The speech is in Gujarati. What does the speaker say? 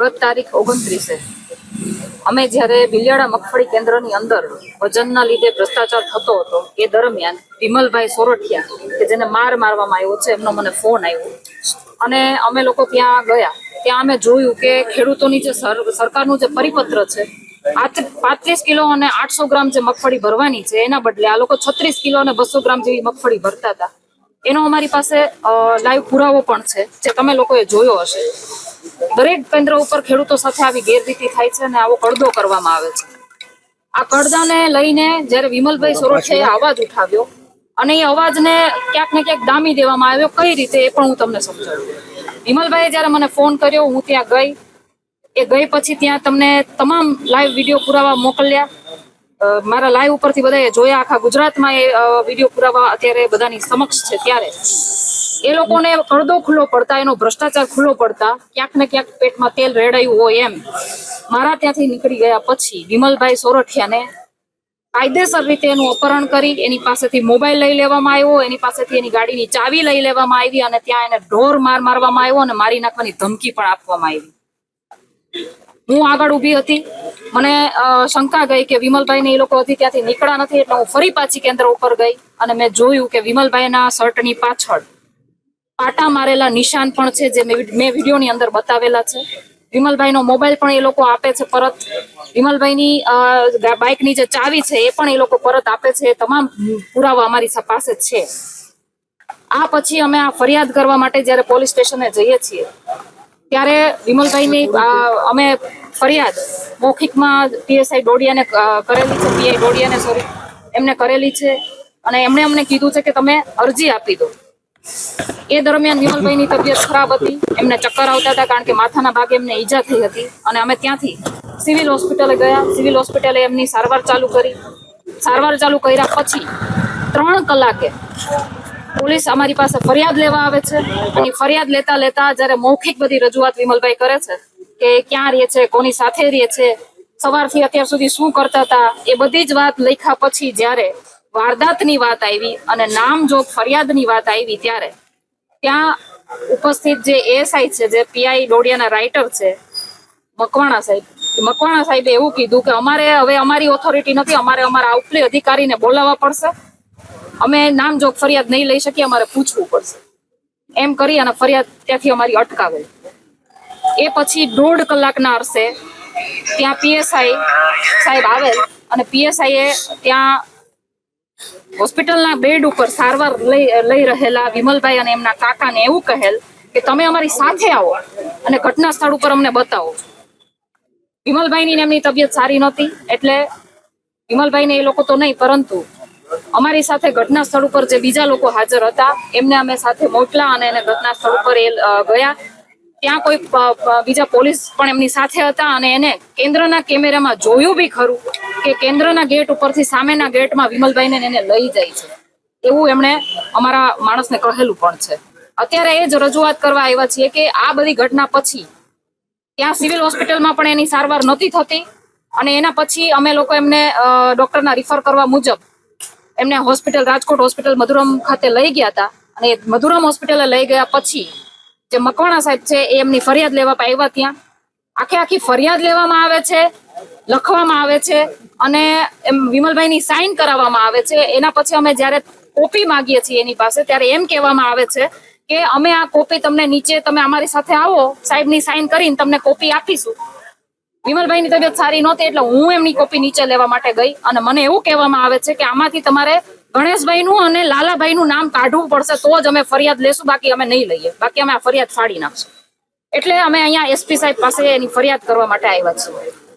ગત તારીખ 29 અમે જ્યારે બિલિયાળા મગફળી કેન્દ્રની અંદર વજનના લીધે ભ્રષ્ટાચાર થતો હતો એ દરમિયાન વિમલભાઈ સોરઠિયા કે જેને મારવામાં આવ્યો છે એમનો મને ફોન આવ્યો અને અમે લોકો ત્યાં ગયા. ત્યાં અમે જોયું કે ખેડૂતોની જે સરકારનું જે પરિપત્ર છે 35 કિલો અને 800 ગ્રામ જે મગફળી ભરવાની છે એના બદલે આ લોકો 36 કિલો અને 200 ગ્રામ જેવી મગફળી ભરતા હતા. એનો અમારી પાસે લાઈવ પુરાવો પણ છે જે તમે લોકોએ જોયો હશે. દરેક કેન્દ્ર ઉપર ખેડૂતો સાથે આવી ગેરરીતિ થાય છે અને આવો કડદો કરવામાં આવે છે. આ કડદાને લઈને જ્યારે વિમલભાઈ સોરઠિયાએ અવાજ ઉઠાવ્યો અને એ અવાજને ક્યાંક ને ક્યાંક દામી દેવામાં આવ્યો. કઈ રીતે એ પણ હું તમને સમજાવું. વિમલભાઈએ જ્યારે મને ફોન કર્યો હું ત્યાં ગઈ. એ ગઈ પછી ત્યાં તમને તમામ લાઈવ વિડીયો પુરાવા મોકલ્યા. મારા લાઈવ ઉપરથી બધાએ જોયા. આખા ગુજરાતમાં એ વિડીયો પુરાવા અત્યારે બધાની સમક્ષ છે. ત્યારે એ લોકોને કડદો ખુલ્લો પડતા, એનો ભ્રષ્ટાચાર ખુલ્લો પડતા ક્યાંક ને ક્યાંક પેટમાં તેલ રેડાયું હોય એમ મારા ત્યાંથી નીકળી ગયા પછી વિમલભાઈ સોરઠિયાને કાયદેસર રીતે એનું અપહરણ કરી એની પાસેથી મોબાઈલ લઈ લેવામાં આવ્યો, એની પાસેથી એની ગાડીની ચાવી લઈ લેવામાં આવી અને ત્યાં એને ઢોર મારવામાં આવ્યો અને મારી નાખવાની ધમકી પણ આપવામાં આવી. હું આગળ ઊભી હતી. મને શંકા ગઈ કે વિમલભાઈને એ લોકો હજી ત્યાંથી નીકળ્યા નથી એટલે હું ફરી પાછી કેન્દ્ર ઉપર ગઈ અને મેં જોયું કે વિમલભાઈના શર્ટની પાછળ પાટા મારેલા નિશાન પણ છે જે મેં વિડીયોની અંદર બતાવેલા છે. વિમલભાઈનો મોબાઈલ પણ એ લોકો આપે છે પરત. વિમલભાઈની બાઇકની જે ચાવી છે એ પણ એ લોકો પરત આપે છે. તમામ પુરાવા અમારી પાસે છે. આ પછી અમે આ ફરિયાદ કરવા માટે જ્યારે પોલીસ સ્ટેશને જઈએ છીએ ત્યારે વિમલભાઈની અમે ફરિયાદ મૌખિકમાં પીએસઆઈ ડોડિયાને કરેલી છે, પીઆઈ ડોડિયાને સોરી એમને કરેલી છે અને એમણે અમને કીધું છે કે તમે અરજી આપી દો. એ દરમિયાન વિમલભાઈની તબિયત ખરાબ હતી. એમને ચક્કર આવતા હતા કારણ કે માથાના ભાગે એમને ઈજા થઈ હતી અને અમે ત્યાંથી સિવિલ હોસ્પિટલે ગયા. સિવિલ હોસ્પિટલે એમની સારવાર ચાલુ કરી. સારવાર ચાલુ કર્યા પછી 3 કલાકે પોલીસ અમારી પાસે ફરિયાદ લેવા આવે છે અને ફરિયાદ લેતા લેતા જ્યારે મૌખિક બધી રજૂઆત વિમલભાઈ કરે છે કે ક્યાં રહે છે, કોની સાથે રહે છે, સવારથી અત્યાર સુધી શું કરતા હતા, એ બધી જ વાત લખ્યા પછી જ્યારે વારદાતની વાત આવી અને નામજોગ ફરિયાદની વાત આવી ત્યારે ત્યાં ઉપસ્થિત જે એએસઆઈ છે, જે પીઆઈ ડોડિયાના રાઇટર છે મકવાણા સાહેબે એવું કીધું કે અમારે હવે અમારી ઓથોરિટી નથી, અમારે અમારા ઉપલી અધિકારીને બોલાવવા પડશે, અમે નામજોગ ફરિયાદ નહીં લઈ શકીએ, અમારે પૂછવું પડશે એમ કરી અને ફરિયાદ ત્યાંથી અમારી અટકાવેલ. એ પછી 1.5 કલાકના અરસે ત્યાં પીએસઆઈ સાહેબ આવેલ અને પીએસઆઈએ ત્યાં હોસ્પિટલના બેડ ઉપર સારવાર લઈ રહેલા વિમલભાઈ અને એમના કાકાને એવું કહેલ કે તમે અમારી સાથે આવો અને ઘટના સ્થળ ઉપર અમને બતાવો. વિમલભાઈની એમની તબિયત સારી નહોતી એટલે વિમલભાઈને એ લોકો તો નહીં પરંતુ અમારી સાથે ઘટના સ્થળ ઉપર જે બીજા લોકો હાજર હતા એમને અમે સાથે મોકલા અને એને ઘટના સ્થળ ઉપર ગયા. ત્યાં કોઈ બીજા પોલીસ પણ એમની સાથે હતા અને એને કેન્દ્રના કેમેરામાં જોયું બી ખરું કે કેન્દ્રના ગેટ ઉપરથી સામેના ગેટમાં વિમલભાઈને એને લઈ જાય છે એવું એમણે અમારા માણસને કહેલું પણ છે. અત્યારે એ જ રજૂઆત કરવા આવ્યા છીએ કે આ બધી ઘટના પછી ત્યાં સિવિલ હોસ્પિટલમાં પણ એની સારવાર નહોતી થતી અને એના પછી અમે લોકો એમને ડોક્ટરના રિફર કરવા મુજબ એમને હોસ્પિટલ રાજકોટ હોસ્પિટલ મધુરમ ખાતે લઈ ગયા હતા અને મધુરમ હોસ્પિટલે લઈ ગયા પછી જે મકવાણા સાહેબ છે એ એમની ફરિયાદ લેવા આવ્યા. ત્યાં આખી ફરિયાદ લેવામાં આવે છે, લખવામાં આવે છે અને એમ વિમલભાઈની સાઇન કરાવવામાં આવે છે. એના પછી અમે જ્યારે કોપી માંગીએ છીએ એની પાસે ત્યારે એમ કહેવામાં આવે છે કે અમે આ કોપી તમને નીચે તમે અમારી સાથે આવો સાહેબની સાઇન કરીને તમને કોપી આપીશું. વિમલભાઈની તબિયત સારી નહોતી એટલે હું એમની કોપી નીચે લેવા માટે ગઈ અને મને એવું કહેવામાં આવે છે કે આમાંથી તમારે ગણેશભાઈનું અને લાલાભાઈનું નામ કાઢવું પડશે તો જ અમે ફરિયાદ લેશું, બાકી અમે નહીં લઈએ, બાકી અમે આ ફરિયાદ ફાડી નાખશું. એટલે અમે અહીંયા એસપી સાહેબ પાસે એની ફરિયાદ કરવા માટે આવ્યા છીએ.